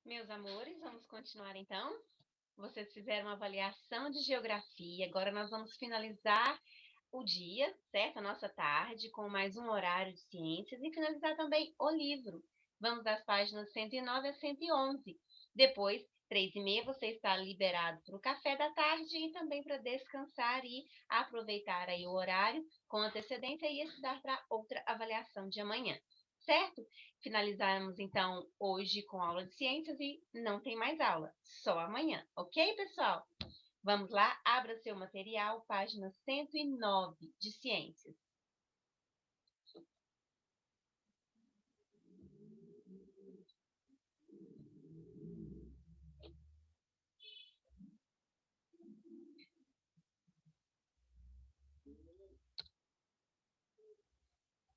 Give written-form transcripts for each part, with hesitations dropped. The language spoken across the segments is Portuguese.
Meus amores, vamos continuar então. Vocês fizeram uma avaliação de geografia, agora nós vamos finalizar o dia, certo? A nossa tarde, com mais um horário de ciências e finalizar também o livro. Vamos das páginas 109 a 111. Depois, 3h30, você está liberado para o café da tarde e também para descansar e aproveitar aí o horário com antecedência e estudar para outra avaliação de amanhã, certo? Finalizarmos então hoje com aula de ciências e não tem mais aula, só amanhã, ok, pessoal? Vamos lá, abra seu material, página 109 de ciências.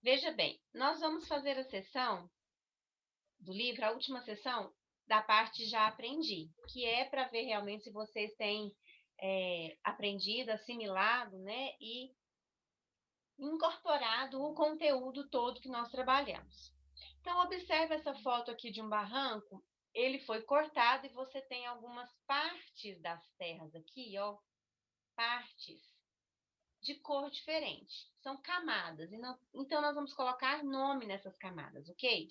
Veja bem, nós vamos fazer a sessão do livro, a última sessão da parte já aprendi, que é para ver realmente se vocês têm aprendido, assimilado, né, e incorporado o conteúdo todo que nós trabalhamos. Então, observe essa foto aqui de um barranco. Ele foi cortado e você tem algumas partes das terras aqui, ó, partes de cor diferente. São camadas. Então, nós vamos colocar nome nessas camadas, ok?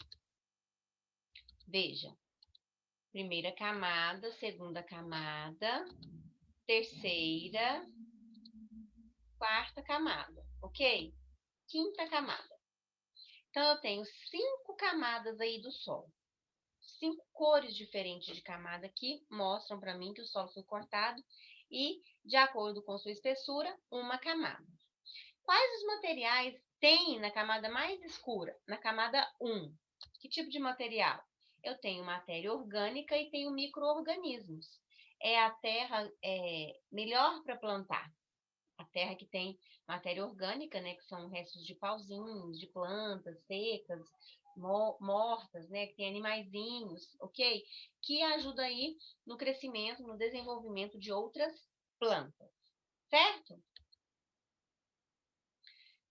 Veja. Primeira camada, segunda camada, terceira, quarta camada, ok? Quinta camada. Então, eu tenho 5 camadas aí do solo. 5 cores diferentes de camada aqui mostram para mim que o solo foi cortado e, de acordo com sua espessura, uma camada. Quais os materiais tem na camada mais escura? Na camada 1. Que tipo de material? Eu tenho matéria orgânica e tenho micro-organismos. É a terra melhor para plantar. A terra que tem matéria orgânica, né, que são restos de pauzinhos, de plantas secas, mortas, né, que tem animaizinhos, ok? Que ajuda aí no crescimento, no desenvolvimento de outras plantas, certo?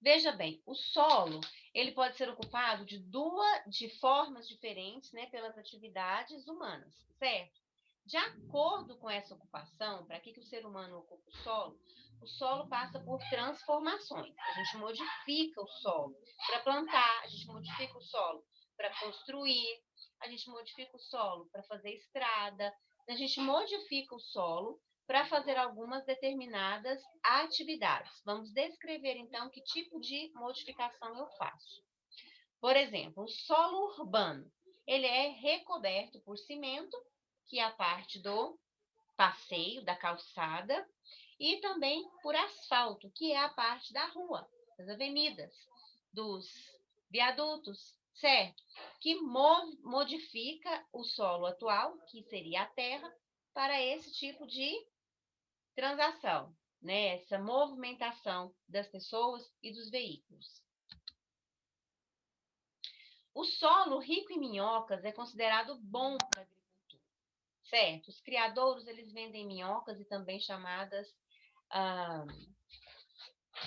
Veja bem, o solo, ele pode ser ocupado de formas diferentes, né, pelas atividades humanas, certo? De acordo com essa ocupação, para que o ser humano ocupa o solo passa por transformações. A gente modifica o solo para plantar, a gente modifica o solo para construir, a gente modifica o solo para fazer estrada, a gente modifica o solo para fazer algumas determinadas atividades. Vamos descrever, então, que tipo de modificação eu faço. Por exemplo, o solo urbano, ele é recoberto por cimento, que é a parte do passeio, da calçada, e também por asfalto, que é a parte da rua, das avenidas, dos viadutos, certo? Que modifica o solo atual, que seria a terra, para esse tipo de transação, né? Essa movimentação das pessoas e dos veículos. O solo rico em minhocas é considerado bom para a agricultura, certo? Os criadouros, eles vendem minhocas e também chamadas,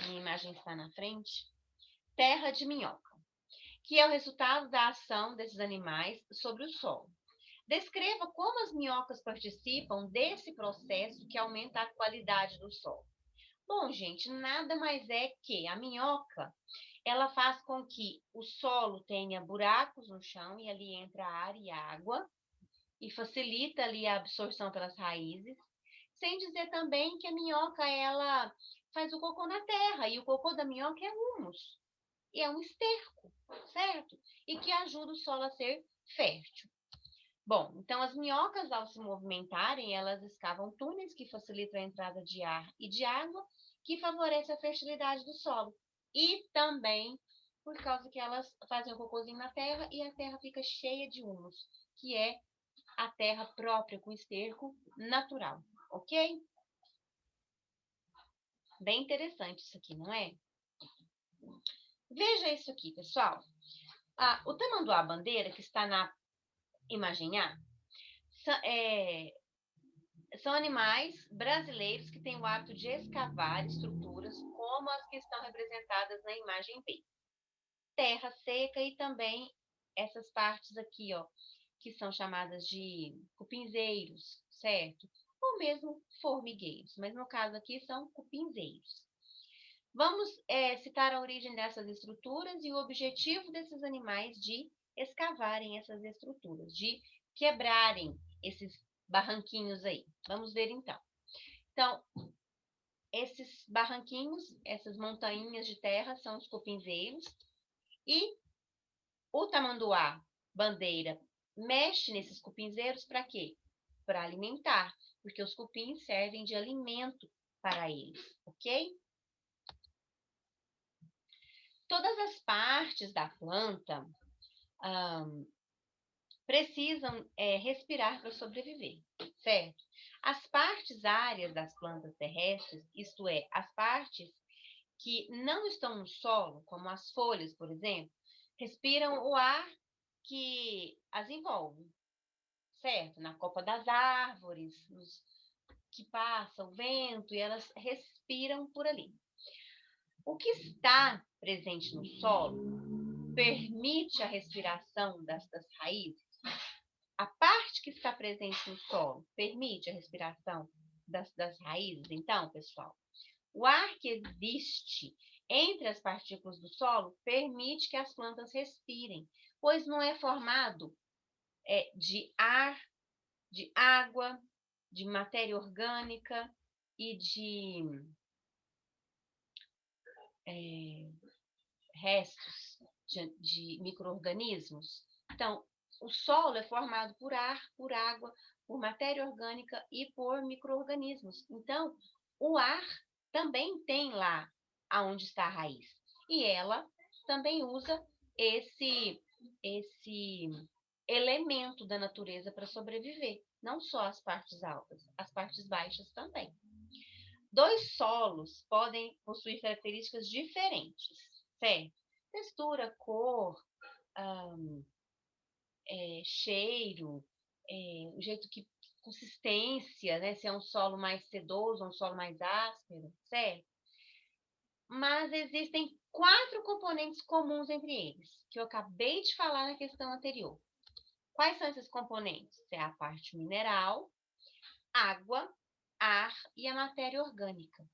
minha imagem está na frente, terra de minhoca, que é o resultado da ação desses animais sobre o solo. Descreva como as minhocas participam desse processo que aumenta a qualidade do solo. Bom, gente, nada mais é que a minhoca, ela faz com que o solo tenha buracos no chão e ali entra ar e água e facilita ali a absorção pelas raízes. Sem dizer também que a minhoca, ela faz o cocô na terra e o cocô da minhoca é humus e é um esterco, certo? E que ajuda o solo a ser fértil. Bom, então as minhocas, ao se movimentarem, elas escavam túneis que facilitam a entrada de ar e de água, que favorece a fertilidade do solo. E também por causa que elas fazem o cocôzinho na terra e a terra fica cheia de humus, que é a terra própria com esterco natural, ok? Bem interessante isso aqui, não é? Veja isso aqui, pessoal. O tamanduá-bandeira, que está na imagem A, são animais brasileiros que têm o hábito de escavar estruturas como as que estão representadas na imagem B. Terra seca e também essas partes aqui, ó, que são chamadas de cupinzeiros, certo? Ou mesmo formigueiros, mas no caso aqui são cupinzeiros. Vamos citar a origem dessas estruturas e o objetivo desses animais de escavarem essas estruturas, de quebrarem esses barranquinhos aí. Vamos ver então. Então, esses barranquinhos, essas montanhas de terra são os cupinzeiros e o tamanduá bandeira mexe nesses cupinzeiros para quê? Para alimentar, porque os cupins servem de alimento para eles, ok? Todas as partes da planta precisam respirar para sobreviver, certo? As partes áreas das plantas terrestres, isto é, as partes que não estão no solo, como as folhas, por exemplo, respiram o ar que as envolve, certo? Na copa das árvores, que passa o vento, e elas respiram por ali. O que está presente no solo permite a respiração das raízes. A parte que está presente no solo permite a respiração das raízes. Então, pessoal, o ar que existe entre as partículas do solo permite que as plantas respirem, pois não é formado de ar, de água, de matéria orgânica e de restos de micro-organismos. Então, o solo é formado por ar, por água, por matéria orgânica e por micro-organismos. Então, o ar também tem lá aonde está a raiz. E ela também usa esse elemento da natureza para sobreviver. Não só as partes altas, as partes baixas também. Dois solos podem possuir características diferentes, certo? Textura, cor, cheiro, o jeito que consistência, né? Se é um solo mais sedoso ou um solo mais áspero, certo? Mas existem 4 componentes comuns entre eles, que eu acabei de falar na questão anterior. Quais são esses componentes? É a parte mineral, água, ar e a matéria orgânica.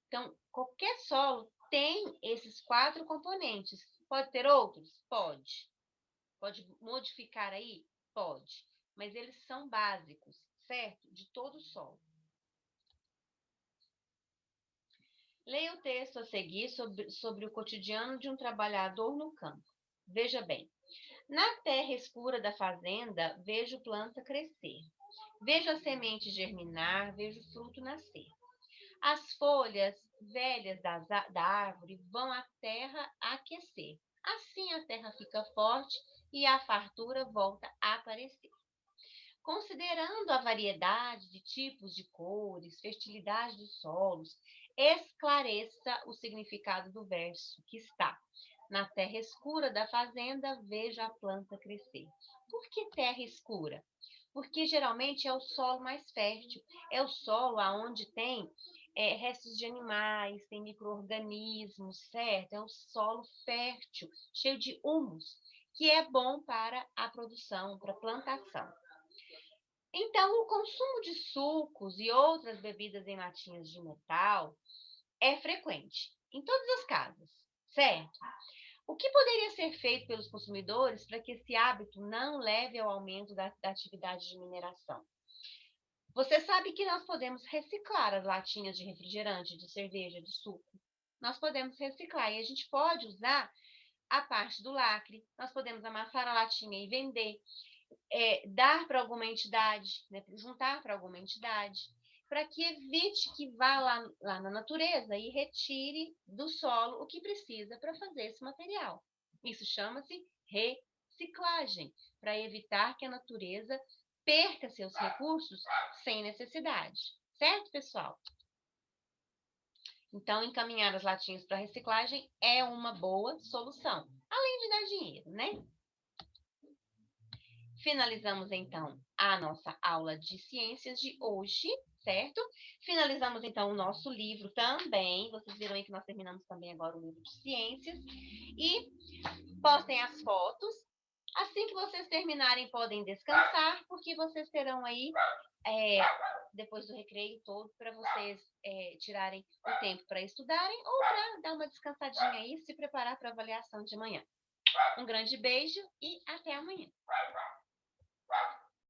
Então, qualquer solo tem esses 4 componentes. Pode ter outros? Pode. Pode modificar aí? Pode. Mas eles são básicos, certo? De todo o solo. Leia o texto a seguir sobre o cotidiano de um trabalhador no campo. Veja bem. Na terra escura da fazenda, vejo planta crescer. Vejo a semente germinar, vejo o fruto nascer. As folhas velhas da árvore vão à terra aquecer. Assim a terra fica forte e a fartura volta a aparecer. Considerando a variedade de tipos de cores, fertilidade dos solos, esclareça o significado do verso que está: na terra escura da fazenda, veja a planta crescer. Por que terra escura? Porque geralmente é o solo mais fértil, é o solo onde tem restos de animais, tem micro-organismos, certo? É um solo fértil, cheio de humus, que é bom para a produção, para a plantação. Então, o consumo de sucos e outras bebidas em latinhas de metal é frequente, em todas as casas, certo? O que poderia ser feito pelos consumidores para que esse hábito não leve ao aumento da atividade de mineração? Você sabe que nós podemos reciclar as latinhas de refrigerante, de cerveja, de suco. Nós podemos reciclar e a gente pode usar a parte do lacre, nós podemos amassar a latinha e vender, dar para alguma entidade, né, juntar para alguma entidade, para que evite que vá lá na natureza e retire do solo o que precisa para fazer esse material. Isso chama-se reciclagem, para evitar que a natureza perca seus recursos sem necessidade. Certo, pessoal? Então, encaminhar as latinhas para reciclagem é uma boa solução, além de dar dinheiro, né? Finalizamos, então, a nossa aula de ciências de hoje, certo? Finalizamos, então, o nosso livro também. Vocês viram aí que nós terminamos também agora o livro de ciências. E postem as fotos Assim que vocês terminarem, podem descansar, porque vocês terão aí, depois do recreio todo, para vocês tirarem o tempo para estudarem ou para dar uma descansadinha aí, se preparar para a avaliação de amanhã. Um grande beijo e até amanhã.